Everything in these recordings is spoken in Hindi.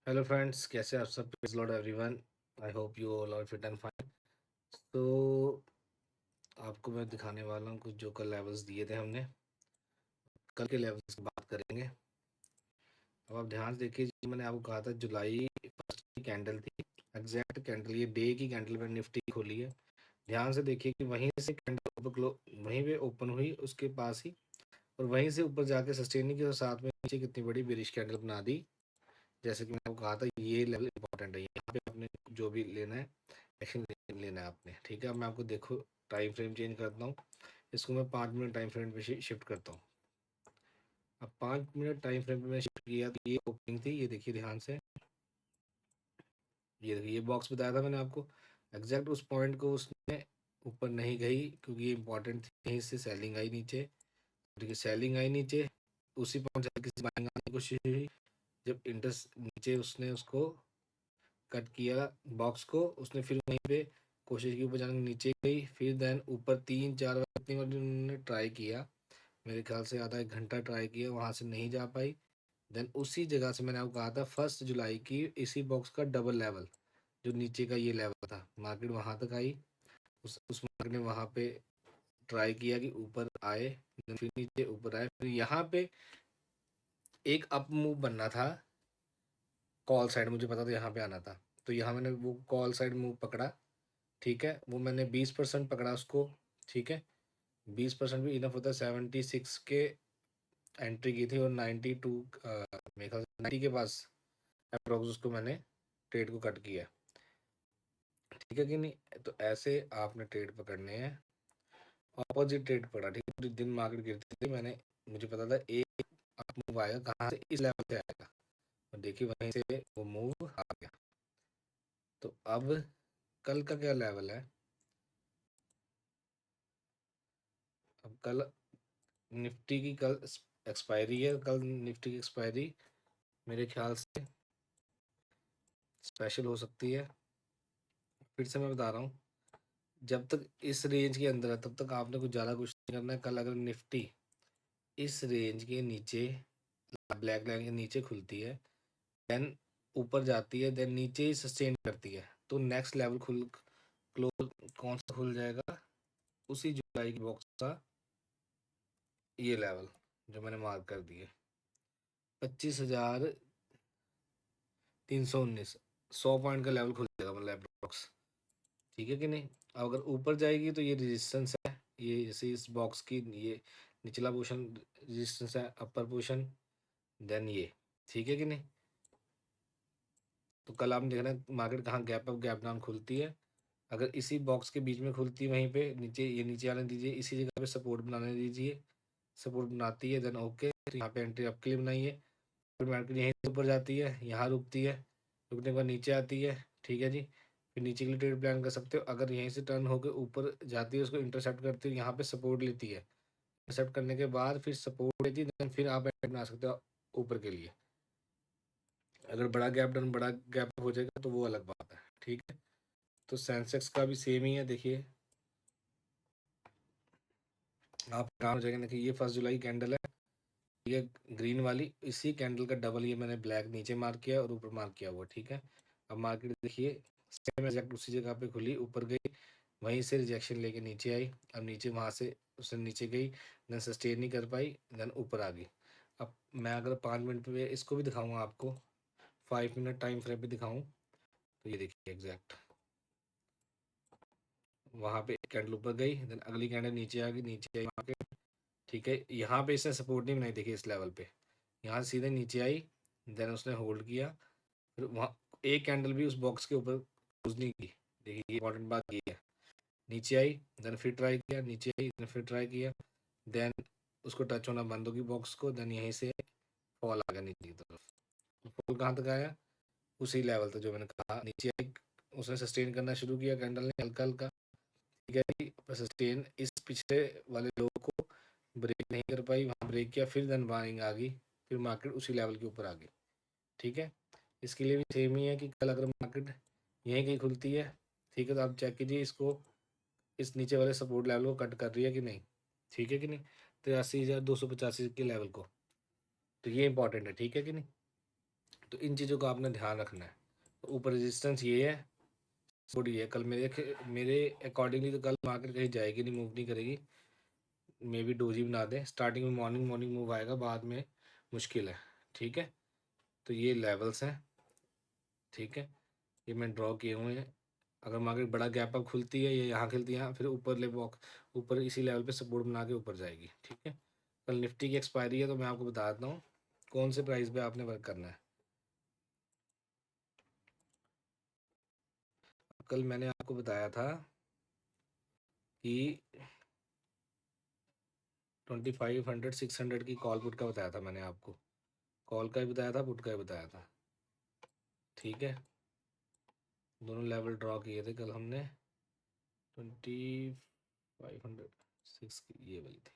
हेलो फ्रेंड्स, कैसे आप सब? Praise lord everyone. I hope you all are fit and fine. तो आपको मैं दिखाने वाला हूँ कुछ जो कल लेवल्स दिए थे हमने। कल के लेवल्स की बात करेंगे। अब आप ध्यान से देखिए, जो मैंने आपको कहा था जुलाई फर्स्ट की कैंडल थी, एग्जैक्ट कैंडल, ये डे की कैंडल मैंने निफ्टी खोली है। ध्यान से देखिए कि वहीं से कैंडल वहीं पे ओपन हुई उसके पास ही, और वहीं से ऊपर जाके सस्टेन नहीं किया, और साथ में नीचे कितनी बड़ी बेरिश कैंडल बना दी। जैसे कि मैंने आपको कहा था, ये लेवल इंपॉर्टेंट है, यहाँ पे आपने जो भी लेना है एक्शन लेना है आपने। ठीक है, अब मैं आपको देखो टाइम फ्रेम चेंज करता हूँ, इसको मैं 5 मिनट टाइम फ्रेम पे शिफ्ट करता हूँ। अब 5 मिनट टाइम फ्रेम पे मैं शिफ्ट किया तो ये ओपनिंग थी, ये देखिए ध्यान से, ये देखिए ये बॉक्स बताया था मैंने आपको, एग्जैक्ट उस पॉइंट को उसने ऊपर नहीं गई क्योंकि ये इंपॉर्टेंट थी। यहीं से सेलिंग आई नीचे, ठीक है, सेलिंग आई नीचे, उसी पॉइंट से किसी बाइंग आने की कोशिश हुई, जब इंटरेस्ट नीचे उसने उसको कट किया बॉक्स को, उसने फिर वहीं पे कोशिश की ऊपर जाने की, नीचे गई, फिर देन ऊपर 3-4 बार इतनी बार उन्होंने ट्राई किया, मेरे ख्याल से आधा 1 घंटा ट्राई किया, वहाँ से नहीं जा पाई। देन उसी जगह से मैंने आपको कहा था 1 जुलाई की, इसी बॉक्स का डबल लेवल, जो नीचे का ये लेवल था, मार्केट वहाँ तक आई, उस मार्केट ने वहाँ पे ट्राई किया कि ऊपर आए, फिर नीचे ऊपर आए, फिर यहाँ पे एक अप मूव बनना था कॉल साइड, मुझे पता था यहाँ पे आना था, तो यहाँ मैंने वो कॉल साइड मूव पकड़ा। ठीक है, वो मैंने 20% पकड़ा उसको। ठीक है, 20% भी इनफ होता है। 76 के एंट्री की थी, और 92 मेरे ख्याल से 90 के पास अप्रोक्स उसको मैंने ट्रेड को कट किया। ठीक है कि नहीं? तो ऐसे आपने ट्रेड पकड़ने हैं। ऑपोजिट ट्रेड पकड़ा, ठीक है, दिन मार्केट गिरती थी, मुझे पता था एक अप मूव आएगा, कहाँ से, इस लेवल से आएगा, और देखिए वहीं से वो मूव आ गया। तो अब कल का क्या लेवल है? अब कल निफ्टी की कल एक्सपायरी है, कल निफ्टी की एक्सपायरी मेरे ख्याल से स्पेशल हो सकती है। फिर से मैं बता रहा हूँ, जब तक इस रेंज के अंदर है तब तक आपने कुछ ज़्यादा कुछ नहीं करना है। कल अगर निफ्टी इस रेंज के नीचे, ब्लैक लाइन के नीचे खुलती है, देन ऊपर जाती है, देन नीचे ही सस्टेन करती है, तो नेक्स्ट लेवल क्लोज कौन सा खुल जाएगा? उसी जुलाई की बॉक्स का ये लेवल जो मैंने मार्क कर दिए, 25,319, 100 पॉइंट का लेवल खुल जाएगा, मतलब अप्रोक्स। ठीक है कि नहीं? अब अगर ऊपर जाएगी तो ये रेजिस्टेंस है, ये जैसे इस बॉक्स की ये निचला पोर्शन रेजिस्टेंस है, अपर पोर्शन, देन ये। ठीक है कि नहीं? तो कल आपने देखना है मार्केट कहाँ गैप अप गैप डाउन खुलती है। अगर इसी बॉक्स के बीच में खुलती है, वहीं पे नीचे, ये नीचे आने दीजिए, इसी जगह पे सपोर्ट बनाने दीजिए, सपोर्ट बनाती है देन ओके, तो यहाँ पे एंट्री अप के लिए बनाइए। फिर मार्केट यहीं से ऊपर जाती है, यहाँ रुकती है, रुकने के बाद नीचे आती है। ठीक है जी, फिर नीचे के लिए ट्रेड प्लान कर सकते हो। अगर यहीं से टर्न होकर ऊपर जाती है, उसको इंटरसेप्ट करती है, यहाँ पे सपोर्ट लेती है, इंटरसेप्ट करने के बाद फिर सपोर्ट लेती है, देन फिर आप एंट्री बना सकते हो ऊपर के लिए। अगर बड़ा गैप हो जाएगा तो वो अलग बात है। ठीक है, तो सेंसेक्स का भी सेम ही है, देखिए आप काम हो जाएगा। देखिए ये 1 जुलाई कैंडल है, ये ग्रीन वाली, इसी कैंडल का डबल ये मैंने ब्लैक नीचे मार्क किया और ऊपर मार्क किया हुआ। ठीक है, अब मार्केट देखिए सेम एग्जैक्ट उसी जगह पे खुली, ऊपर गई, वहीं से रिजेक्शन लेके नीचे आई, अब नीचे वहाँ से उसने नीचे गई, देन सस्टेन नहीं कर पाई, देन ऊपर आ गई। अब मैं अगर 5 मिनट पे इसको भी दिखाऊंगा आपको, 5 मिनट टाइम फ्रेम पे दिखाऊं, तो ये देखिए एग्जैक्ट वहाँ पे कैंडल ऊपर गई, देन अगली कैंडल नीचे आ गई, नीचे आई मार्केट। ठीक है, यहाँ पे इसने सपोर्ट नहीं बनाई, देखिए इस लेवल पे, यहाँ से सीधे नीचे आई, देन उसने होल्ड किया, फिर वहाँ एक कैंडल भी उस बॉक्स के ऊपर क्लोज नहीं की। देखिए ये इंपॉर्टेंट बात ये है, नीचे आई, देन फिर ट्राई किया, नीचे आई, देन फिर ट्राई किया, देन उसको टच होना बंद होगी बॉक्स को, देन यहीं से फॉल आ गया नीचे की तरफ। फॉल कहाँ तक आया? उसी लेवल तक जो मैंने कहा, नीचे आई, उसने सस्टेन करना शुरू किया कैंडल ने हल्का हल्का। ठीक है, सस्टेन इस पिछले वाले लो को ब्रेक नहीं कर पाई, वहाँ ब्रेक किया, फिर देन बाइंग आ गई, फिर मार्केट उसी लेवल के ऊपर आ गई। ठीक है, इसके लिए भी सेम ही है कि कल अगर मार्केट यहीं कहीं खुलती है, ठीक है, तो आप चेक कीजिए इसको, इस नीचे वाले सपोर्ट लेवल को कट कर रही है कि नहीं। ठीक है कि नहीं? 83,285 के लेवल को, तो ये इंपॉर्टेंट है। ठीक है कि नहीं? तो इन चीज़ों का आपने ध्यान रखना है। तो ऊपर रेजिस्टेंस ये है, सपोर्ट ये है। कल मेरे अकॉर्डिंगली तो कल मार्केट कहीं जाएगी नहीं, मूव नहीं करेगी, मे बी डोजी बना दें। स्टार्टिंग में मॉर्निंग मूव आएगा, बाद में मुश्किल है। ठीक है, तो ये लेवल्स हैं। ठीक है, ये मैं ड्रॉ किए हुए हैं। अगर मार्केट बड़ा गैप अप खुलती है, ये यहाँ खिलती है, यहाँ फिर ऊपर ले वॉक, ऊपर इसी लेवल पे सपोर्ट बना के ऊपर जाएगी। ठीक है, कल निफ्टी की एक्सपायरी है, तो मैं आपको बता देता हूँ कौन से प्राइस पे आपने वर्क करना है। कल मैंने आपको बताया था कि 2500 600 की कॉल पुट का बताया था मैंने आपको, कॉल का भी बताया था, पुट का भी बताया था। ठीक है, दोनों लेवल ड्रॉ किए थे कल हमने। 2506 की ये वाली थी,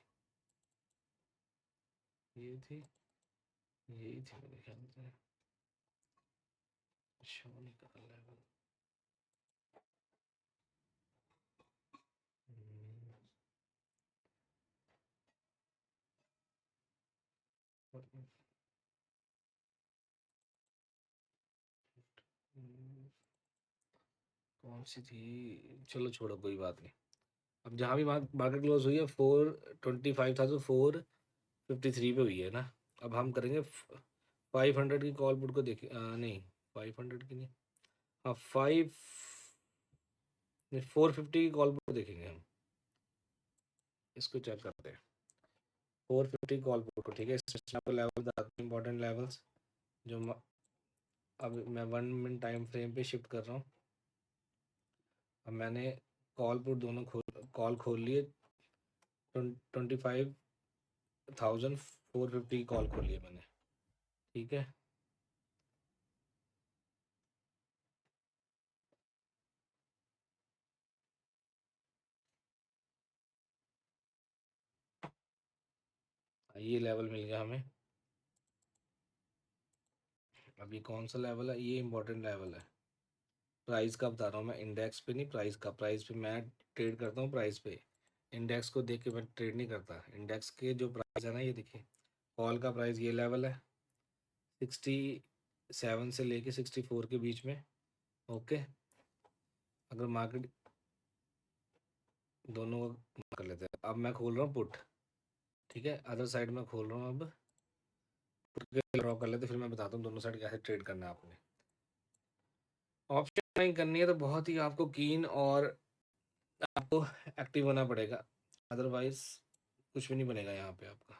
ये थी, यही थी मेरे ख्याल से। शो नहीं कर रहा लेवल। कौन सी थी, चलो छोड़ो, कोई बात नहीं। अब जहाँ भी मार्केट क्लोज हुई है 425,453 पे हुई है ना। अब हम करेंगे 500 की कॉल पुट को देखें, नहीं 500 की नहीं, हाँ 450 की कॉल पुट को देखेंगे हम। इसको चेक करते हैं 450 कॉल पुट को। ठीक है, इसमें आपको लेवल बताते हैं, इंपॉर्टेंट लेवल्स जो अब मैं 1 मिनट टाइम फ्रेम पे शिफ्ट कर रहा हूँ। अब मैंने कॉल पुट दोनों कॉल खोल लिए। 25,450 की कॉल खोली है मैंने। ठीक है, ये लेवल मिल गया हमें। अब ये कौन सा लेवल है, ये इंपॉर्टेंट लेवल है। प्राइस का बता रहा हूँ मैं, इंडेक्स पे नहीं, प्राइस का। प्राइस पे मैं ट्रेड करता हूँ, प्राइस पे। इंडेक्स को देख के मैं ट्रेड नहीं करता। इंडेक्स के जो प्राइस है ना, ये देखिए, कॉल का प्राइस ये लेवल है 67 से लेके 64 के बीच में। ओके, अगर मार्केट दोनों का कर लेते हैं। अब मैं खोल रहा हूँ पुट। ठीक है, अदर साइड में खोल रहा हूँ। अब पुट के ड्रॉ कर लेते, फिर मैं बताता हूँ दोनों साइड कैसे ट्रेड करना है आपने। ऑप्शन बाइंग करनी है तो बहुत ही आपको कीन और आपको एक्टिव होना पड़ेगा, अदरवाइज कुछ भी नहीं बनेगा यहाँ पे आपका।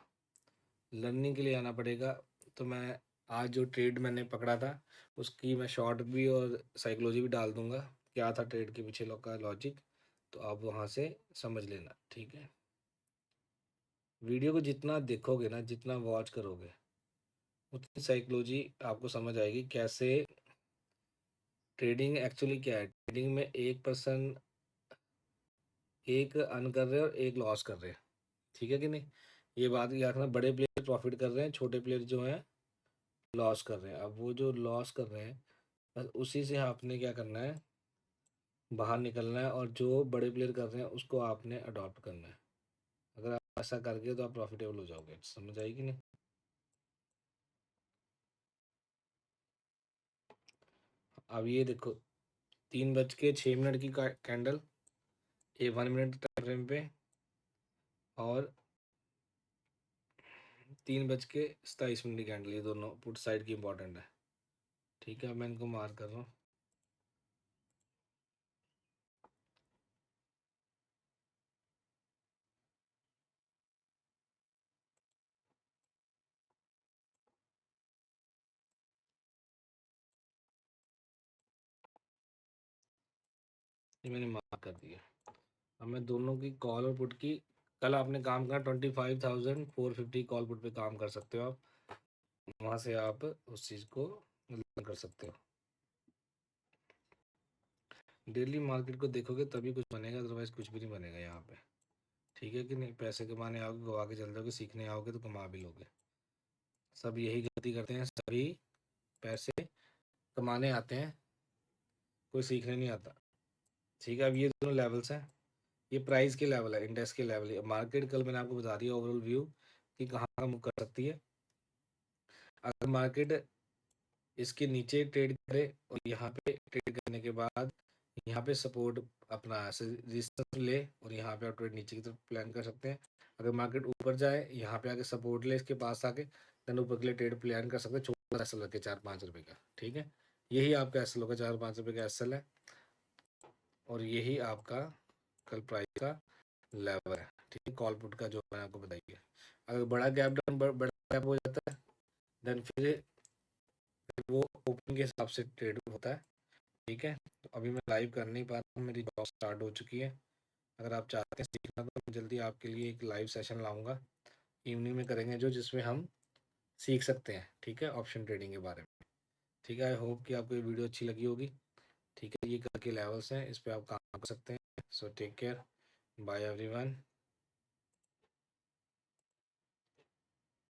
लर्निंग के लिए आना पड़ेगा। तो मैं आज जो ट्रेड मैंने पकड़ा था, उसकी मैं शॉर्ट भी और साइकोलॉजी भी डाल दूंगा, क्या था ट्रेड के पीछे लोग का लॉजिक, तो आप वहाँ से समझ लेना। ठीक है, वीडियो को जितना देखोगे ना, जितना वॉच करोगे, उतनी साइकोलॉजी आपको समझ आएगी कैसे ट्रेडिंग एक्चुअली क्या है। ट्रेडिंग में एक पर्सन एक अर्न कर रहे हैं और एक लॉस कर रहे हैं। ठीक है कि नहीं, ये बात याद रखना। बड़े प्लेयर प्रॉफिट कर रहे हैं, छोटे प्लेयर जो हैं लॉस कर रहे हैं। अब वो जो लॉस कर रहे हैं, बस उसी से आपने क्या करना है, बाहर निकलना है, और जो बड़े प्लेयर कर रहे हैं उसको आपने अडॉप्ट करना है। अगर आप ऐसा करके तो आप प्रॉफिटेबल हो जाओगे। समझ आएगी नहीं। अब ये देखो, 3:06 की कैंडल, ये 1 मिनट टाइम फ्रेम पे, और 3:27 की कैंडल, ये दोनों पुट साइड की इंपॉर्टेंट है। ठीक है, अब मैं इनको मार्क कर रहा हूँ। ये मैंने मार्क कर दिया। अब मैं दोनों की कॉल और पुट की, कल आपने काम करना 25,450 कॉल पुट पे काम कर सकते हो आप। वहाँ से आप उस चीज़ को लर्न कर सकते हो। डेली मार्केट को देखोगे तभी कुछ बनेगा, अदरवाइज कुछ भी नहीं बनेगा यहाँ पे। ठीक है कि नहीं, पैसे कमाने आओगे गवा के चल जाओगे, सीखने आओगे तो कमा भी लोगे। सब यही गलती करते हैं, सभी पैसे कमाने आते हैं, कोई सीखने नहीं आता। ठीक है, अब ये दोनों लेवल्स हैं, ये प्राइस के लेवल है, इंडेक्स के लेवल है। मार्केट कल मैंने आपको बता दिया ओवरऑल व्यू कि कहाँ मूव कर सकती है। अगर मार्केट इसके नीचे ट्रेड करें और यहाँ पे ट्रेड करने के बाद यहाँ पे सपोर्ट अपना रेजिस्टेंस ले और यहाँ पे आप ट्रेड नीचे की तरफ प्लान कर सकते हैं। अगर मार्केट ऊपर जाए यहाँ पे आके सपोर्ट ले इसके पास आके देन ऊपर के लिए ट्रेड प्लान कर सकते हैं, छोटा एस एल के 4-5 रुपए का। ठीक है, यही आपका एस एल होगा, 4-5 रुपए का एस एल है और यही आपका कल प्राइस का लेवल है। ठीक है, कॉल पुट का जो मैंने आपको बताइए। अगर बड़ा गैप डाउन बड़ा गैप हो जाता है देन फिर वो ओपन के हिसाब से ट्रेड होता है। ठीक है, तो अभी मैं लाइव कर नहीं पा रहा हूँ, मेरी जॉब स्टार्ट हो चुकी है। अगर आप चाहते हैं सीखना तो मैं जल्दी आपके लिए एक लाइव सेशन लाऊंगा, इवनिंग में करेंगे जो, जिसमें हम सीख सकते हैं। ठीक है, ऑप्शन ट्रेडिंग के बारे में। ठीक है, आई होप कि आपको ये वीडियो अच्छी लगी होगी। ठीक है, ये करके लेवल्स हैं, इस पर आप काम कर सकते हैं। So take care, bye everyone.